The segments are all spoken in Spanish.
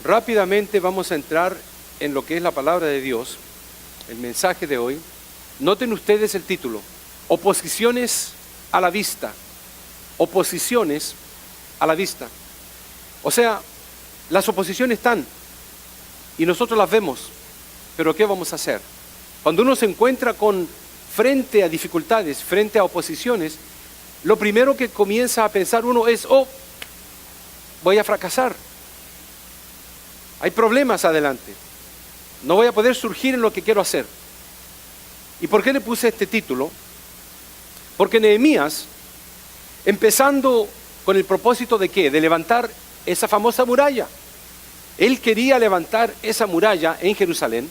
Rápidamente vamos a entrar en lo que es la palabra de Dios, el mensaje de hoy. Noten ustedes el título: oposiciones a la vista. Oposiciones a la vista. O sea, las oposiciones están y nosotros las vemos, pero ¿qué vamos a hacer? Cuando uno se encuentra frente a dificultades, frente a oposiciones, lo primero que comienza a pensar uno es: voy a fracasar. Hay problemas adelante. No voy a poder surgir en lo que quiero hacer. ¿Y por qué le puse este título? Porque Nehemías, empezando con el propósito de ¿qué? De levantar esa famosa muralla. Él quería levantar esa muralla en Jerusalén,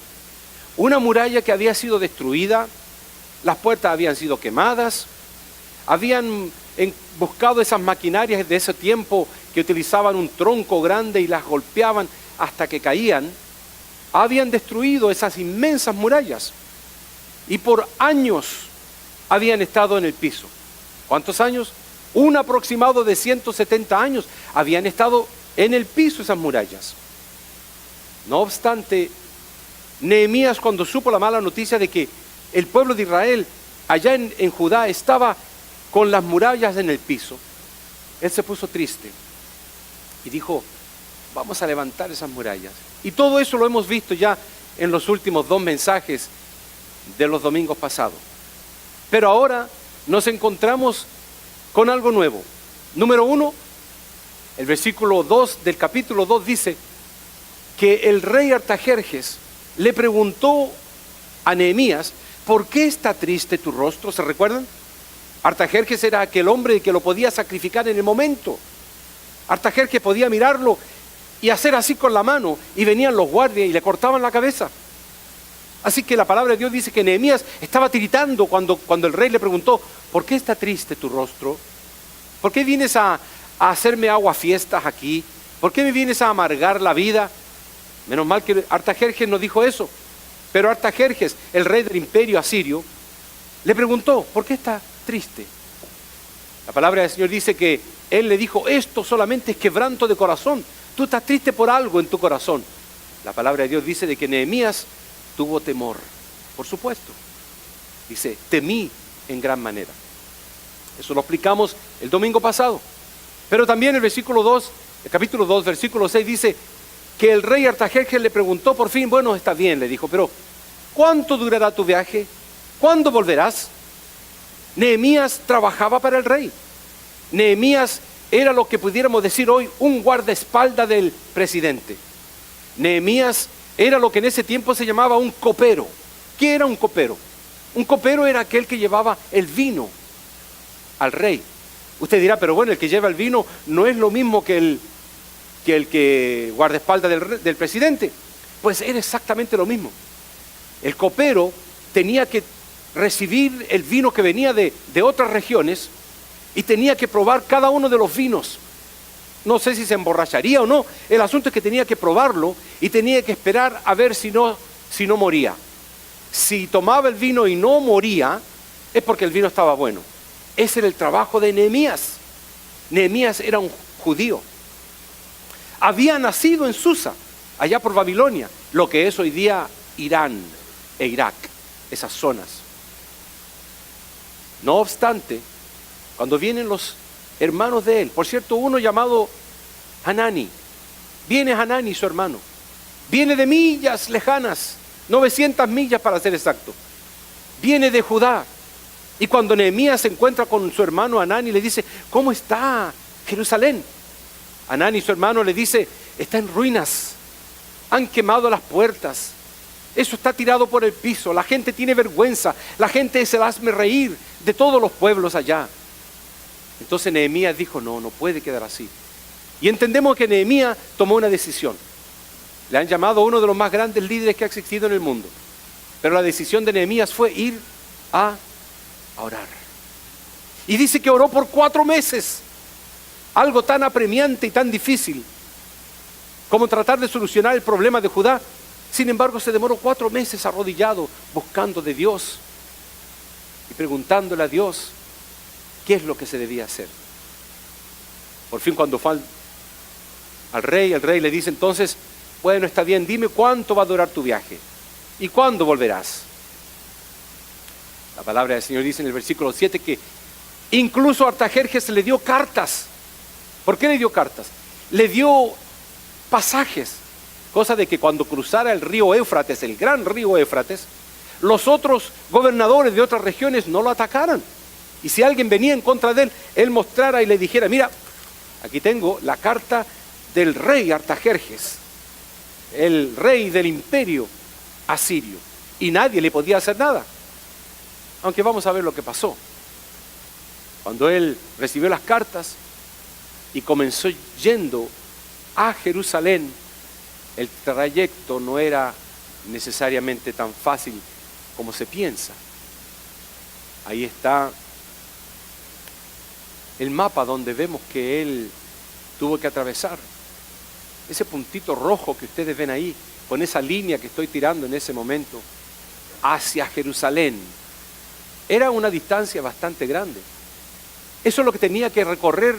una muralla que había sido destruida, las puertas habían sido quemadas, habían buscado esas maquinarias de ese tiempo que utilizaban un tronco grande y las golpeaban hasta que caían. Habían destruido esas inmensas murallas y por años habían estado en el piso. ¿Cuántos años? Un aproximado de 170 años habían estado en el piso esas murallas. No obstante, Nehemías, cuando supo la mala noticia de que el pueblo de Israel allá en Judá estaba con las murallas en el piso, él se puso triste y dijo: vamos a levantar esas murallas. Y todo eso lo hemos visto ya en los últimos 2 mensajes de los domingos pasados. Pero ahora nos encontramos con algo nuevo. Número 1, el versículo 2 del capítulo 2 dice que el rey Artajerjes le preguntó a Nehemías: ¿por qué está triste tu rostro? ¿Se recuerdan? Artajerjes era aquel hombre que lo podía sacrificar en el momento. Artajerjes podía mirarlo y hacer así con la mano, y venían los guardias y le cortaban la cabeza. Así que la palabra de Dios dice que Nehemías estaba tiritando cuando el rey le preguntó: ¿por qué está triste tu rostro? ¿Por qué vienes a hacerme aguafiestas aquí? ¿Por qué me vienes a amargar la vida? Menos mal que Artajerjes no dijo eso. Pero Artajerjes, el rey del imperio asirio, le preguntó: ¿por qué está triste? La palabra del Señor dice que él le dijo: esto solamente es quebranto de corazón. Tú estás triste por algo en tu corazón. La palabra de Dios dice de que Nehemías tuvo temor. Por supuesto. Dice: temí en gran manera. Eso lo explicamos el domingo pasado. Pero también el versículo 2, el capítulo 2, versículo 6 dice que el rey Artajerjes le preguntó por fin: bueno, está bien, le dijo, pero ¿cuánto durará tu viaje? ¿Cuándo volverás? Nehemías trabajaba para el rey. Nehemías era lo que pudiéramos decir hoy un guardaespaldas del presidente. Nehemías era lo que en ese tiempo se llamaba un copero. ¿Qué era un copero? Un copero era aquel que llevaba el vino al rey. Usted dirá: pero bueno, el que lleva el vino no es lo mismo que el que guardaespaldas del presidente. Pues era exactamente lo mismo. El copero tenía que recibir el vino que venía de otras regiones y tenía que probar cada uno de los vinos. No sé si se emborracharía o no. El asunto es que tenía que probarlo y tenía que esperar a ver si no moría. Si tomaba el vino y no moría, es porque el vino estaba bueno. Ese era el trabajo de Nehemías. Nehemías era un judío. Había nacido en Susa, allá por Babilonia, lo que es hoy día Irán e Irak, esas zonas. No obstante, cuando vienen los hermanos de él, por cierto, uno llamado Hanani, viene Hanani, su hermano, viene de millas lejanas, 900 millas para ser exacto, viene de Judá, y cuando Nehemías se encuentra con su hermano Hanani, le dice: ¿cómo está Jerusalén? Hanani, su hermano, le dice: está en ruinas, han quemado las puertas, eso está tirado por el piso, la gente tiene vergüenza, la gente se va a reír de todos los pueblos allá. Entonces Nehemías dijo: no puede quedar así. Y entendemos que Nehemías tomó una decisión. Le han llamado a uno de los más grandes líderes que ha existido en el mundo. Pero la decisión de Nehemías fue ir a orar. Y dice que oró por 4 meses. Algo tan apremiante y tan difícil como tratar de solucionar el problema de Judá. Sin embargo, se demoró 4 meses arrodillado, buscando de Dios y preguntándole a Dios qué es lo que se debía hacer. Por fin, cuando fue al rey, el rey le dice: entonces, Bueno, está bien, dime cuánto va a durar tu viaje y cuándo volverás. La palabra del Señor dice en el versículo 7 que incluso Artajerjes le dio cartas. ¿Por qué le dio cartas? Le dio pasajes, cosa de que cuando cruzara el río Éufrates, el gran río Éufrates, los otros gobernadores de otras regiones no lo atacaran. Y si alguien venía en contra de él, él mostrara y le dijera, mira, aquí tengo la carta del rey Artajerjes, el rey del imperio asirio, y nadie le podía hacer nada. Aunque vamos a ver lo que pasó. Cuando él recibió las cartas y comenzó yendo a Jerusalén, el trayecto no era necesariamente tan fácil como se piensa. Ahí está el mapa donde vemos que él tuvo que atravesar. Ese puntito rojo que ustedes ven ahí, con esa línea que estoy tirando en ese momento, hacia Jerusalén, era una distancia bastante grande. Eso es lo que tenía que recorrer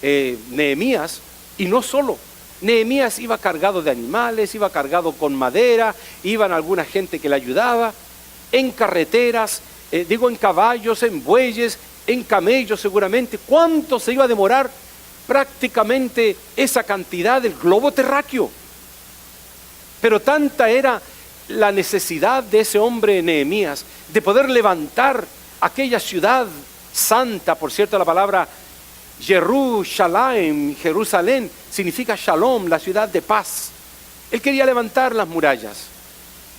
Nehemías, y no solo. Nehemías iba cargado de animales, iba cargado con madera, iban alguna gente que le ayudaba, en carreteras, en caballos, en bueyes, en camellos seguramente. ¿Cuánto se iba a demorar? Prácticamente esa cantidad del globo terráqueo. Pero tanta era la necesidad de ese hombre Nehemías de poder levantar aquella ciudad santa. Por cierto, la palabra Jerusalén significa Shalom, la ciudad de paz. Él quería levantar las murallas.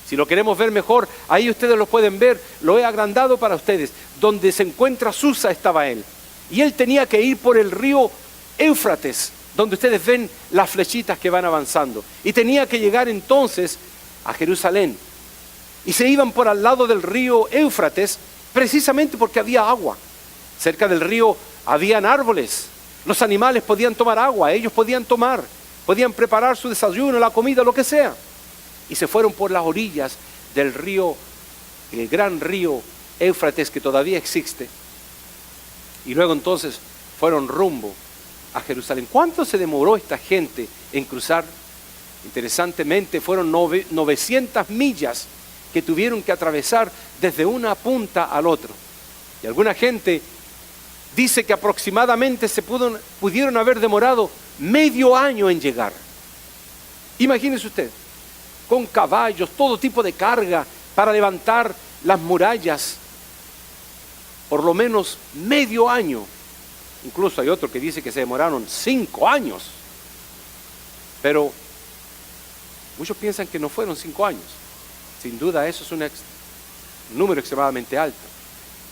Si lo queremos ver mejor, ahí ustedes lo pueden ver, lo he agrandado para ustedes. Donde se encuentra Susa estaba él. Y él tenía que ir por el río Éufrates, donde ustedes ven las flechitas que van avanzando. Y tenía que llegar entonces a Jerusalén. Y se iban por al lado del río Éufrates, precisamente porque había agua. Cerca del río habían árboles. Los animales podían tomar agua, ellos podían tomar, podían preparar su desayuno, la comida, lo que sea. Y se fueron por las orillas del río, el gran río Éufrates que todavía existe. Y luego entonces fueron rumbo a Jerusalén. ¿Cuánto se demoró esta gente en cruzar? Interesantemente fueron 900 millas que tuvieron que atravesar desde una punta al otro. Y alguna gente dice que aproximadamente pudieron haber demorado medio año en llegar. Imagínese usted, con caballos, todo tipo de carga para levantar las murallas, por lo menos medio año. Incluso hay otro que dice que se demoraron 5 años. Pero muchos piensan que no fueron 5 años. Sin duda eso es un número extremadamente alto.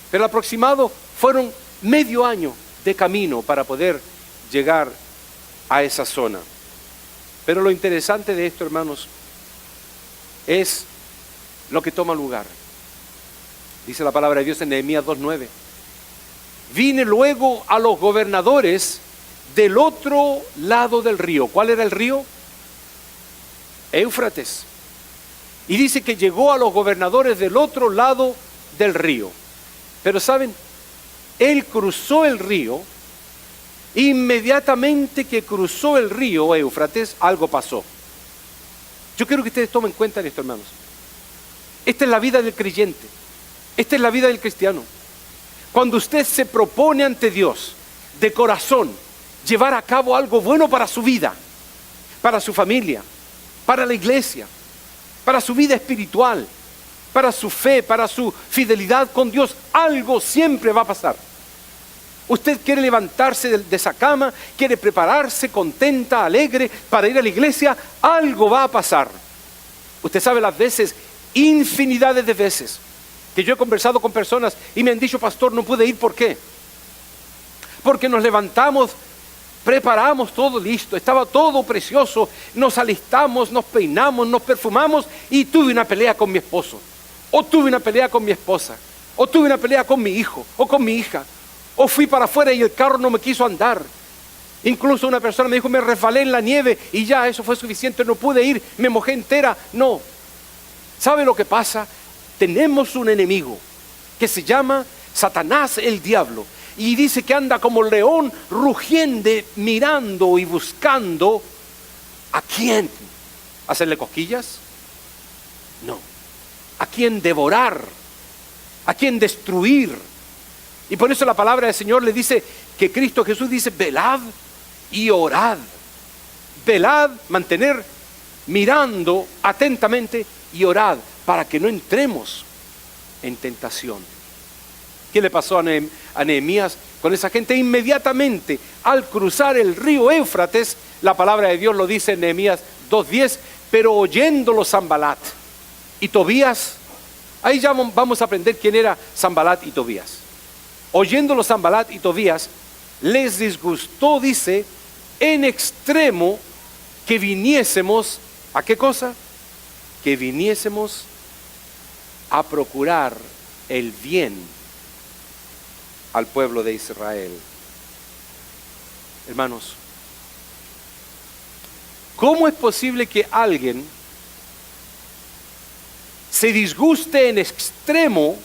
Pero aproximado fueron medio año de camino para poder llegar a esa zona. Pero lo interesante de esto, hermanos, es lo que toma lugar. Dice la palabra de Dios en Nehemías 2:9. Vine luego a los gobernadores del otro lado del río. ¿Cuál era el río? Éufrates. Y dice que llegó a los gobernadores del otro lado del río. Pero ¿saben? Él cruzó el río. Inmediatamente que cruzó el río Éufrates, algo pasó. Yo quiero que ustedes tomen cuenta de esto, hermanos. Esta es la vida del creyente. Esta es la vida del cristiano. Cuando usted se propone ante Dios de corazón llevar a cabo algo bueno para su vida, para su familia, para la iglesia, para su vida espiritual, para su fe, para su fidelidad con Dios, algo siempre va a pasar. Usted quiere levantarse de esa cama, quiere prepararse contenta, alegre para ir a la iglesia, algo va a pasar. Usted sabe las veces, infinidades de veces, que yo he conversado con personas y me han dicho, pastor, no pude ir, ¿por qué? Porque nos levantamos, preparamos todo listo, estaba todo precioso, nos alistamos, nos peinamos, nos perfumamos y tuve una pelea con mi esposo, o tuve una pelea con mi esposa, o tuve una pelea con mi hijo, o con mi hija, o fui para afuera y el carro no me quiso andar. Incluso una persona me dijo, me resbalé en la nieve y ya eso fue suficiente, no pude ir, me mojé entera. No, ¿sabe lo que pasa? Tenemos un enemigo que se llama Satanás, el diablo, y dice que anda como león rugiente, mirando y buscando ¿A quién? ¿Hacerle cosquillas? No. ¿A quién devorar? ¿A quién destruir? Y por eso la palabra del Señor le dice que Cristo Jesús dice, velad y orad. Velad, mantener mirando atentamente y orad para que no entremos en tentación. ¿Qué le pasó a Nehemías con esa gente? Inmediatamente al cruzar el río Éufrates, la palabra de Dios lo dice en Nehemías 2:10, pero oyéndolo Sanbalat y Tobías, ahí ya vamos a aprender quién era Sanbalat y Tobías. Oyéndolo Sanbalat y Tobías, les disgustó, dice, en extremo que viniésemos, ¿a qué cosa? Que viniésemos a procurar el bien al pueblo de Israel. Hermanos, ¿cómo es posible que alguien se disguste en extremo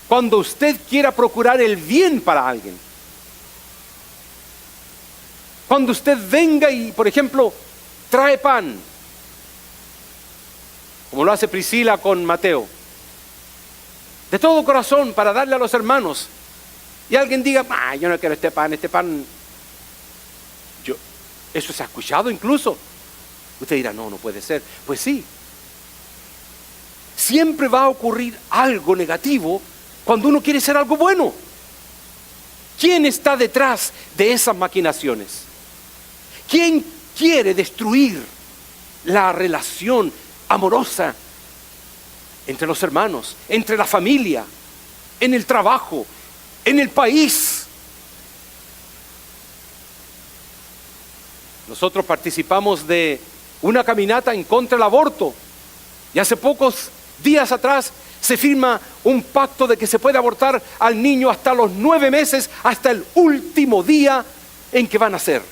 cuando usted quiera procurar el bien para alguien? Cuando usted venga y, por ejemplo, trae pan, como lo hace Priscila con Mateo, de todo corazón para darle a los hermanos, y alguien diga, yo no quiero este pan, eso se ha escuchado incluso. Usted dirá, no puede ser. Pues sí, siempre va a ocurrir algo negativo cuando uno quiere hacer algo bueno. ¿Quién está detrás de esas maquinaciones? ¿Quién quiere destruir la relación amorosa entre los hermanos, entre la familia, en el trabajo, en el país? Nosotros participamos de una caminata en contra del aborto y hace pocos días atrás se firma un pacto de que se puede abortar al niño hasta los 9 meses, hasta el último día en que va a nacer.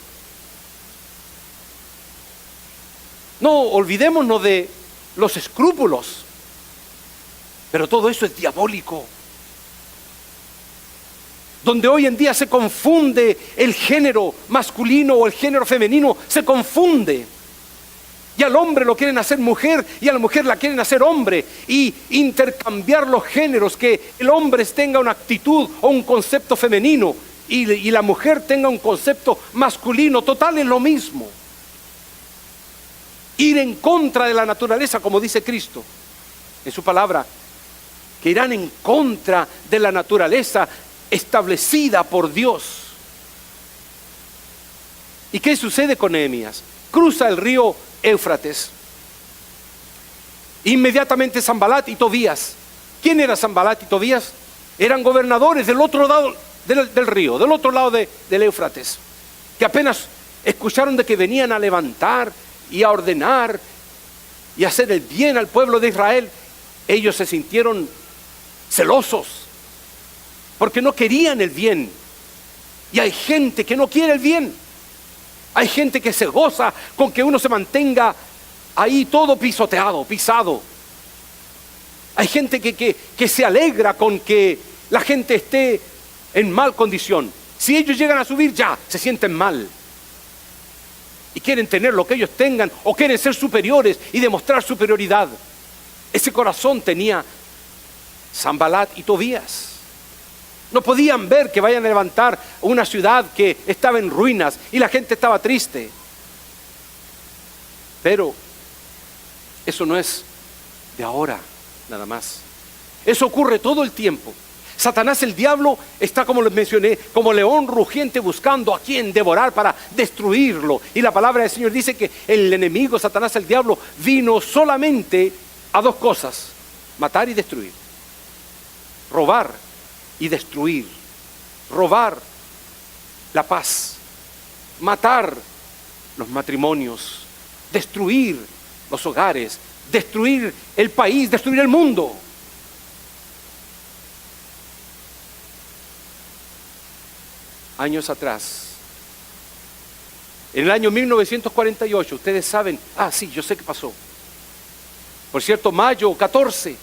No olvidémonos de los escrúpulos, pero todo eso es diabólico. Donde hoy en día se confunde el género masculino o el género femenino, se confunde. Y al hombre lo quieren hacer mujer y a la mujer la quieren hacer hombre. Y intercambiar los géneros, que el hombre tenga una actitud o un concepto femenino y la mujer tenga un concepto masculino, total es lo mismo. Ir en contra de la naturaleza, como dice Cristo en su palabra, que irán en contra de la naturaleza establecida por Dios. ¿Y qué sucede con Nehemías? Cruza el río Éufrates. Inmediatamente Sanbalat y Tobías. ¿Quién era Sanbalat y Tobías? Eran gobernadores del otro lado del río, del otro lado del Éufrates, que apenas escucharon de que venían a levantar y a ordenar y a hacer el bien al pueblo de Israel. Ellos se sintieron celosos porque no querían el bien. Y hay gente que no quiere el bien. Hay gente que se goza con que uno se mantenga ahí todo pisoteado, pisado. Hay gente que se alegra con que la gente esté en mal condición. Si ellos llegan a subir, ya se sienten mal y quieren tener lo que ellos tengan, o quieren ser superiores y demostrar superioridad. Ese corazón tenía Sanbalat y Tobías. No podían ver que vayan a levantar una ciudad que estaba en ruinas y la gente estaba triste. Pero eso no es de ahora nada más. Eso ocurre todo el tiempo. Satanás, el diablo, está, como les mencioné, como león rugiente buscando a quien devorar para destruirlo. Y la palabra del Señor dice que el enemigo, Satanás, el diablo, vino solamente a 2 cosas: matar y destruir. Robar y destruir. Robar la paz, matar los matrimonios, destruir los hogares, destruir el país, destruir el mundo. Años atrás, en el año 1948, ustedes saben, sí, yo sé qué pasó. Por cierto, mayo 14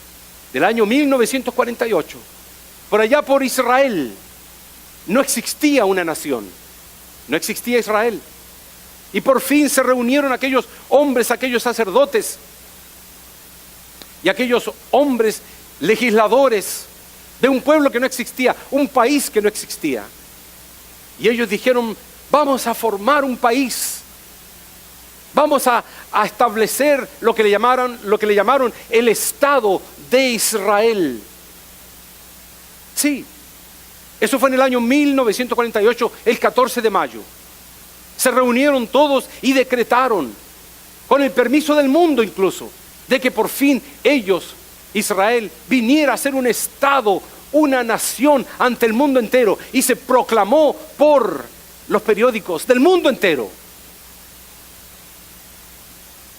del año 1948, por allá por Israel, no existía una nación, no existía Israel. Y por fin se reunieron aquellos hombres, aquellos sacerdotes y aquellos hombres legisladores de un pueblo que no existía, un país que no existía. Y ellos dijeron: vamos a formar un país, vamos a establecer lo que le llamaron el Estado de Israel. Sí, eso fue en el año 1948, el 14 de mayo. Se reunieron todos y decretaron, con el permiso del mundo incluso, de que por fin ellos, Israel, viniera a ser un Estado, una nación ante el mundo entero. Y se proclamó por los periódicos del mundo entero.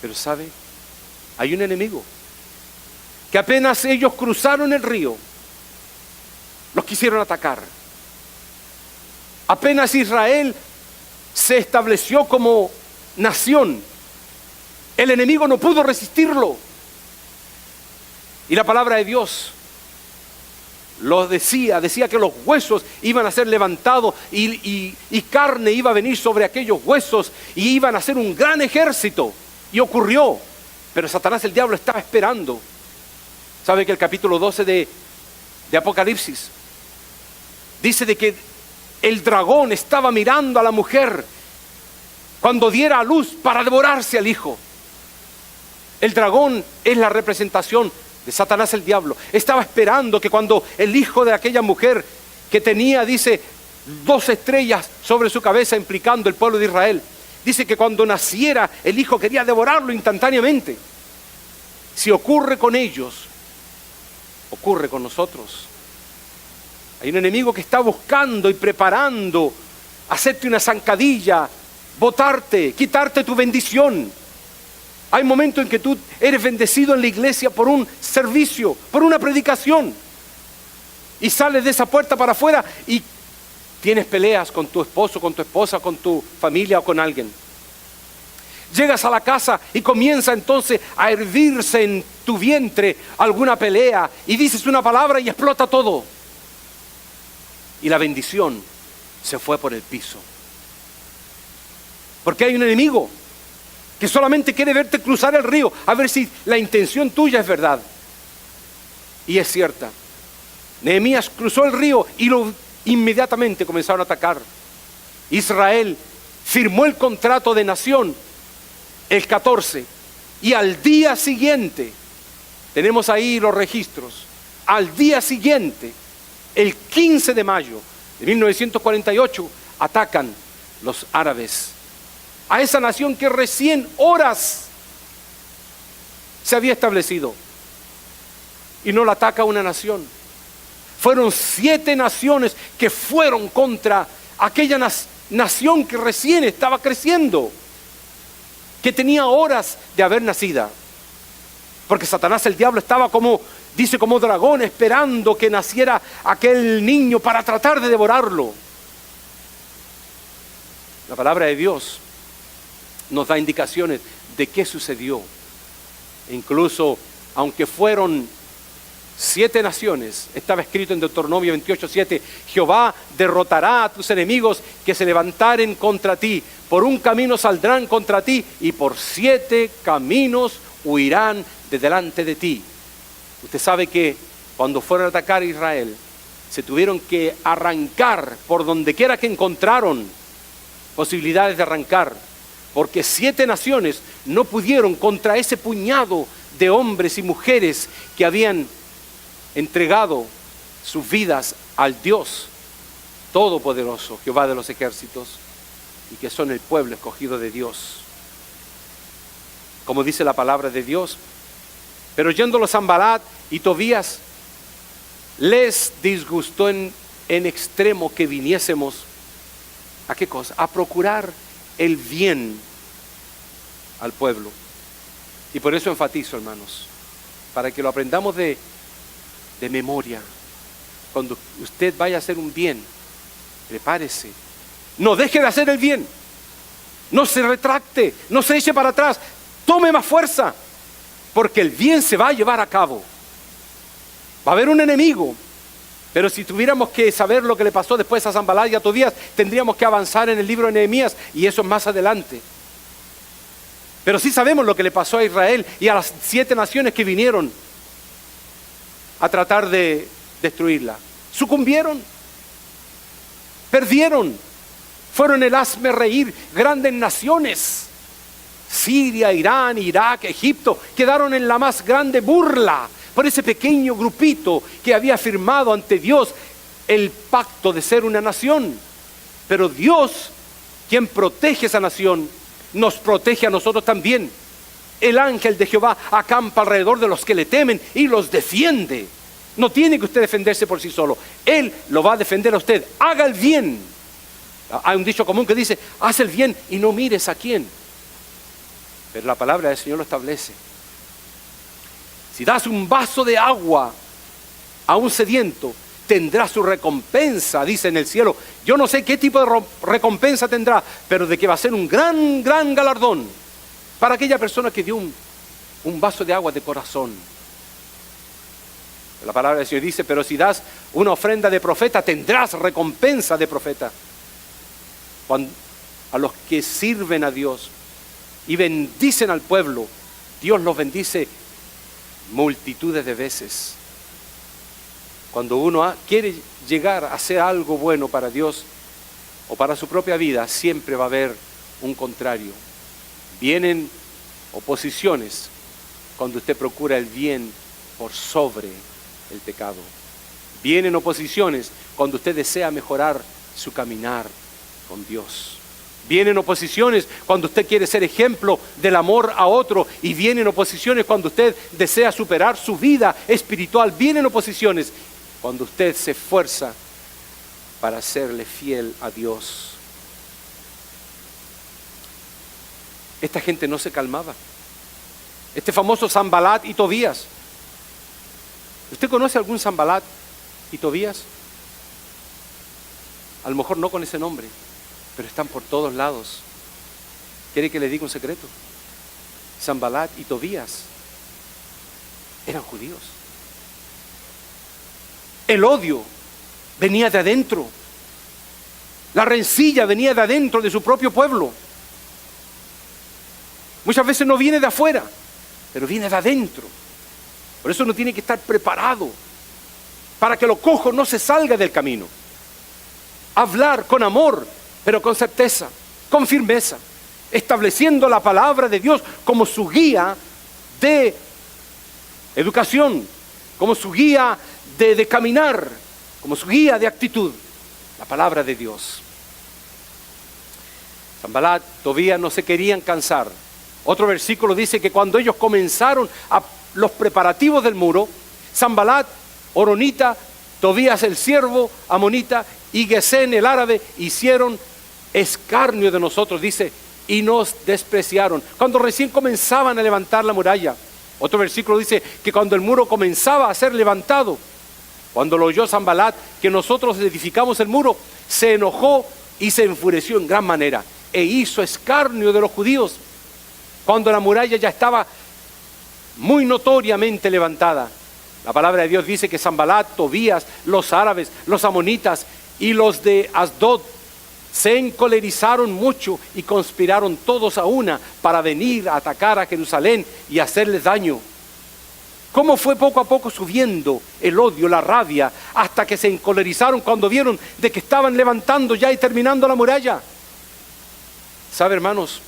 Pero ¿sabe? Hay un enemigo que apenas ellos cruzaron el río, los quisieron atacar. Apenas Israel se estableció como nación, el enemigo no pudo resistirlo. Y la palabra de Dios lo decía que los huesos iban a ser levantados y carne iba a venir sobre aquellos huesos y iban a ser un gran ejército. Y ocurrió, pero Satanás, el diablo, estaba esperando. ¿Sabe que el capítulo 12 de Apocalipsis dice de que el dragón estaba mirando a la mujer cuando diera a luz para devorarse al hijo? El dragón es la representación de Satanás, el diablo. Estaba esperando que cuando el hijo de aquella mujer, que tenía, dice, 2 estrellas sobre su cabeza, implicando el pueblo de Israel, dice que cuando naciera el hijo quería devorarlo instantáneamente. Si ocurre con ellos, ocurre con nosotros. Hay un enemigo que está buscando y preparando hacerte una zancadilla, botarte, quitarte tu bendición. Hay momentos en que tú eres bendecido en la iglesia por un servicio, por una predicación, y sales de esa puerta para afuera y tienes peleas con tu esposo, con tu esposa, con tu familia o con alguien. Llegas a la casa y comienza entonces a hervirse en tu vientre alguna pelea y dices una palabra y explota todo. Y la bendición se fue por el piso. Porque hay un enemigo que solamente quiere verte cruzar el río, a ver si la intención tuya es verdad. Y es cierta. Nehemías cruzó el río y inmediatamente comenzaron a atacar. Israel firmó el contrato de nación el 14 y al día siguiente, tenemos ahí los registros, al día siguiente, el 15 de mayo de 1948, atacan los árabes a esa nación que recién horas se había establecido, y no la ataca una nación. Fueron 7 naciones que fueron contra aquella nación que recién estaba creciendo, que tenía horas de haber nacido. Porque Satanás, el diablo, estaba como dragón esperando que naciera aquel niño para tratar de devorarlo. La palabra de Dios nos da indicaciones de qué sucedió. E incluso, aunque fueron 7 naciones, estaba escrito en Deuteronomio 28:7, Jehová derrotará a tus enemigos que se levantaren contra ti. Por un camino saldrán contra ti y por 7 caminos huirán de delante de ti. Usted sabe que cuando fueron a atacar a Israel, se tuvieron que arrancar por donde quiera que encontraron posibilidades de arrancar, porque 7 naciones no pudieron contra ese puñado de hombres y mujeres que habían entregado sus vidas al Dios Todopoderoso, Jehová de los ejércitos, y que son el pueblo escogido de Dios. Como dice la palabra de Dios, pero oyéndolo Sanballat y Tobías, les disgustó en extremo que viniésemos ¿a qué cosa? A procurar el bien al pueblo. Y por eso enfatizo, hermanos, para que lo aprendamos de memoria. Cuando usted vaya a hacer un bien, prepárese. No deje de hacer el bien. No se retracte, no se eche para atrás. Tome más fuerza, porque el bien se va a llevar a cabo. Va a haber un enemigo, pero si tuviéramos que saber lo que le pasó después a Sanballat y a Tobías, tendríamos que avanzar en el libro de Nehemías, y eso es más adelante. Pero sí sabemos lo que le pasó a Israel y a las 7 naciones que vinieron a tratar de destruirla. Sucumbieron, perdieron, fueron el hazmerreír. Grandes naciones, Siria, Irán, Irak, Egipto, quedaron en la más grande burla por ese pequeño grupito que había firmado ante Dios el pacto de ser una nación. Pero Dios, quien protege esa nación, nos protege a nosotros también. El ángel de Jehová acampa alrededor de los que le temen y los defiende. No tiene que usted defenderse por sí solo. Él lo va a defender a usted. Haga el bien. Hay un dicho común que dice: haz el bien y no mires a quién. Pero la palabra del Señor lo establece. Si das un vaso de agua a un sediento, tendrá su recompensa, dice en el cielo. Yo no sé qué tipo de recompensa tendrá, pero de que va a ser un gran galardón para aquella persona que dio un vaso de agua de corazón. La palabra del Señor dice: pero si das una ofrenda de profeta, tendrás recompensa de profeta. A los que sirven a Dios y bendicen al pueblo, Dios los bendice multitudes de veces. Cuando uno quiere llegar a hacer algo bueno para Dios o para su propia vida, siempre va a haber un contrario. Vienen oposiciones cuando usted procura el bien por sobre el pecado. Vienen oposiciones cuando usted desea mejorar su caminar con Dios. Vienen oposiciones cuando usted quiere ser ejemplo del amor a otro, y vienen oposiciones cuando usted desea superar su vida espiritual. Vienen oposiciones cuando usted se esfuerza para serle fiel a Dios. Esta gente no se calmaba. Este famoso Sanbalat y Tobías. ¿Usted conoce algún Sanbalat y Tobías? A lo mejor no con ese nombre, pero están por todos lados. ¿Quiere que le diga un secreto? Sanbalat y Tobías eran judíos. El odio venía de adentro. La rencilla venía de adentro de su propio pueblo. Muchas veces no viene de afuera, pero viene de adentro. Por eso uno tiene que estar preparado para que lo cojo no se salga del camino. Hablar con amor, pero con certeza, con firmeza, estableciendo la palabra de Dios como su guía de educación, como su guía de caminar, como su guía de actitud, la palabra de Dios. Sanbalat, Tobías no se querían cansar. Otro versículo dice que cuando ellos comenzaron los preparativos del muro, Sanbalat, horonita, Tobías el siervo amonita y Gesén el árabe hicieron escarnio de nosotros, dice, y nos despreciaron. Cuando recién comenzaban a levantar la muralla. Otro versículo dice que cuando el muro comenzaba a ser levantado, cuando lo oyó Sanbalat que nosotros edificamos el muro, se enojó y se enfureció en gran manera e hizo escarnio de los judíos. Cuando la muralla ya estaba muy notoriamente levantada, la palabra de Dios dice que Sanbalat, Tobías, los árabes, los amonitas y los de Asdod se encolerizaron mucho y conspiraron todos a una para venir a atacar a Jerusalén y hacerles daño. ¿Cómo fue poco a poco subiendo el odio, la rabia, hasta que se encolerizaron cuando vieron de que estaban levantando ya y terminando la muralla? ¿Sabe, hermanos?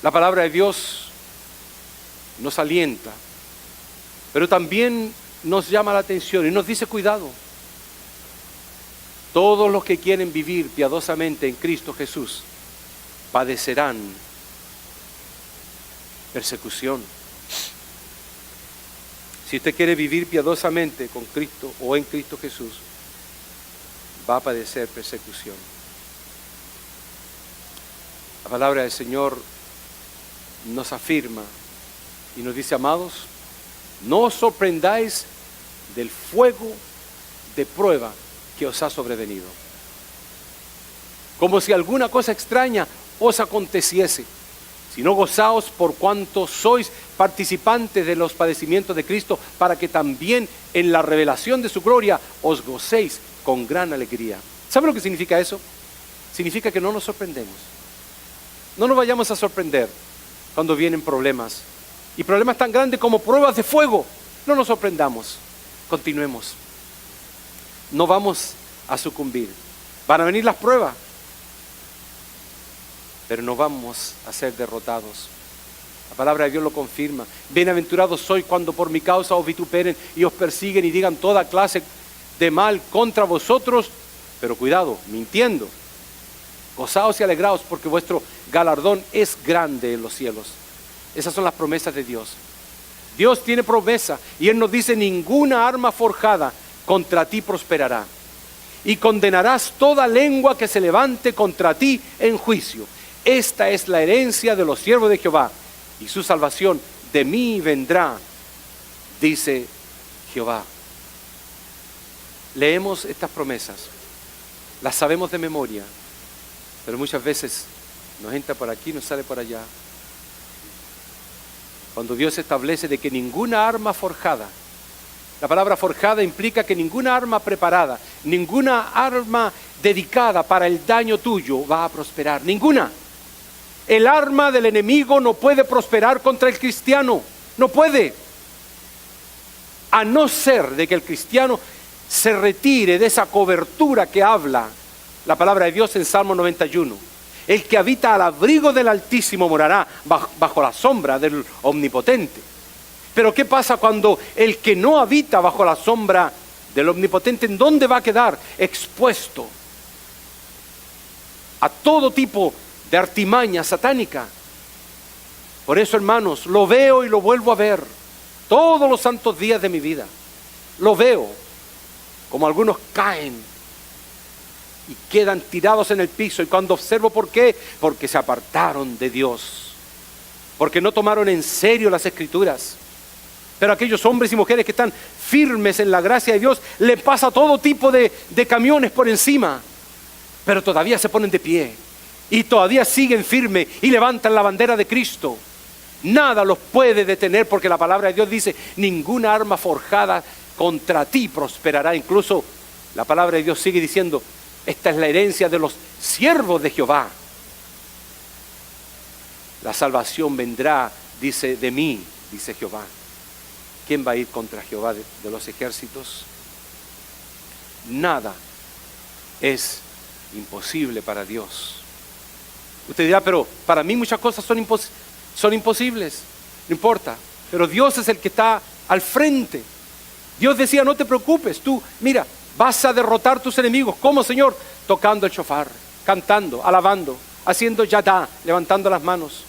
La palabra de Dios nos alienta, pero también nos llama la atención y nos dice: cuidado. Todos los que quieren vivir piadosamente en Cristo Jesús padecerán persecución. Si usted quiere vivir piadosamente con Cristo o en Cristo Jesús, va a padecer persecución. La palabra del Señor nos afirma y nos dice: amados, no os sorprendáis del fuego de prueba que os ha sobrevenido, como si alguna cosa extraña os aconteciese, sino gozaos por cuanto sois participantes de los padecimientos de Cristo, para que también en la revelación de su gloria os gocéis con gran alegría. ¿Sabe lo que significa eso? Significa que no nos sorprendemos. No nos vayamos a sorprender cuando vienen problemas. Y problemas tan grandes como pruebas de fuego. No nos sorprendamos. Continuemos. No vamos a sucumbir. Van a venir las pruebas, pero no vamos a ser derrotados. La palabra de Dios lo confirma. Bienaventurados sois cuando por mi causa os vituperen y os persiguen y digan toda clase de mal contra vosotros. Pero cuidado, mintiendo. Gozaos y alegraos porque vuestro galardón es grande en los cielos. Esas son las promesas de Dios. Dios tiene promesa y Él nos dice: ninguna arma forjada contra ti prosperará. Y condenarás toda lengua que se levante contra ti en juicio. Esta es la herencia de los siervos de Jehová, y su salvación de mí vendrá, dice Jehová. Leemos estas promesas, las sabemos de memoria, pero muchas veces nos entra por aquí y nos sale por allá. Cuando Dios establece de que ninguna arma forjada, la palabra forjada implica que ninguna arma preparada, ninguna arma dedicada para el daño tuyo va a prosperar, ninguna. El arma del enemigo no puede prosperar contra el cristiano, no puede. A no ser de que el cristiano se retire de esa cobertura que habla la palabra de Dios en Salmo 91. El que habita al abrigo del Altísimo morará bajo la sombra del Omnipotente. Pero ¿qué pasa cuando el que no habita bajo la sombra del Omnipotente, en dónde va a quedar? Expuesto a todo tipo de artimaña satánica. Por eso, hermanos, lo veo y lo vuelvo a ver todos los santos días de mi vida. Lo veo como algunos caen y quedan tirados en el piso. Y cuando observo por qué, porque se apartaron de Dios, porque no tomaron en serio las Escrituras. Pero aquellos hombres y mujeres que están firmes en la gracia de Dios, le pasa todo tipo de camiones por encima, pero todavía se ponen de pie y todavía siguen firmes y levantan la bandera de Cristo. Nada los puede detener, porque la palabra de Dios dice: ninguna arma forjada contra ti prosperará. Incluso la palabra de Dios sigue diciendo: esta es la herencia de los siervos de Jehová. La salvación vendrá, dice, de mí, dice Jehová. ¿Quién va a ir contra Jehová de los ejércitos? Nada es imposible para Dios. Usted dirá: pero para mí muchas cosas son imposibles. No importa, pero Dios es el que está al frente. Dios decía: no te preocupes, tú, mira, vas a derrotar tus enemigos. ¿Cómo, Señor? Tocando el shofar, cantando, alabando, haciendo yadá, levantando las manos.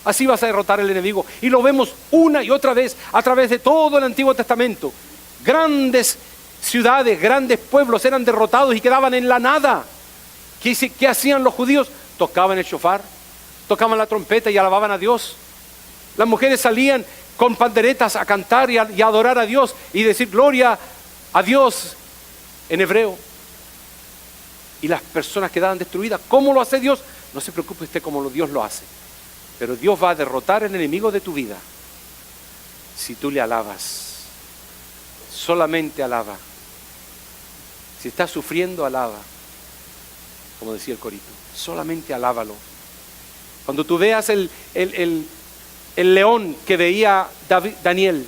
Así vas a derrotar al enemigo. Y lo vemos una y otra vez a través de todo el Antiguo Testamento. Grandes ciudades, grandes pueblos eran derrotados y quedaban en la nada. ¿Qué hacían los judíos? Tocaban el shofar, tocaban la trompeta y alababan a Dios. Las mujeres salían con panderetas a cantar y a adorar a Dios y decir gloria a Dios en hebreo. Y las personas quedaban destruidas. ¿Cómo lo hace Dios? No se preocupe usted cómo Dios lo hace. Pero Dios va a derrotar al enemigo de tu vida si tú le alabas. Solamente alaba. Si estás sufriendo, alaba. Como decía el corito, solamente alábalo. Cuando tú veas el león que veía Daniel,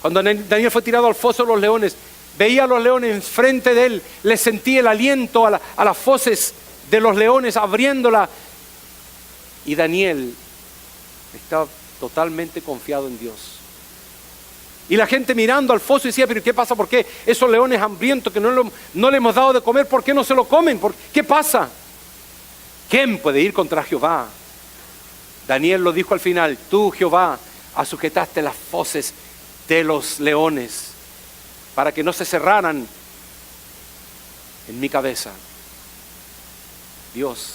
cuando Daniel fue tirado al foso de los leones, veía a los leones enfrente de él, le sentía el aliento a las fauces de los leones abriéndola. Y Daniel estaba totalmente confiado en Dios. Y la gente mirando al foso decía: pero ¿qué pasa? ¿Por qué esos leones hambrientos que no le hemos dado de comer, por qué no se lo comen? ¿Qué pasa? ¿Quién puede ir contra Jehová? Daniel lo dijo al final: tú, Jehová, asujetaste las fauces de los leones para que no se cerraran en mi cabeza. Dios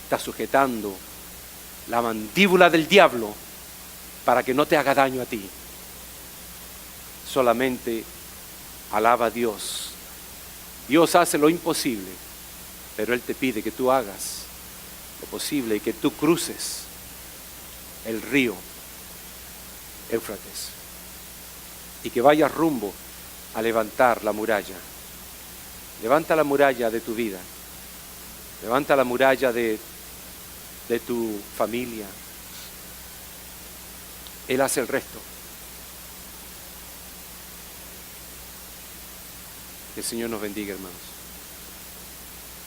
está sujetando la mandíbula del diablo para que no te haga daño a ti. Solamente alaba a Dios. Dios hace lo imposible, pero Él te pide que tú hagas lo posible y que tú cruces el río Éufrates y que vayas rumbo a levantar la muralla. Levanta la muralla de tu vida. Levanta la muralla de de tu familia. Él hace el resto. Que el Señor nos bendiga, hermanos.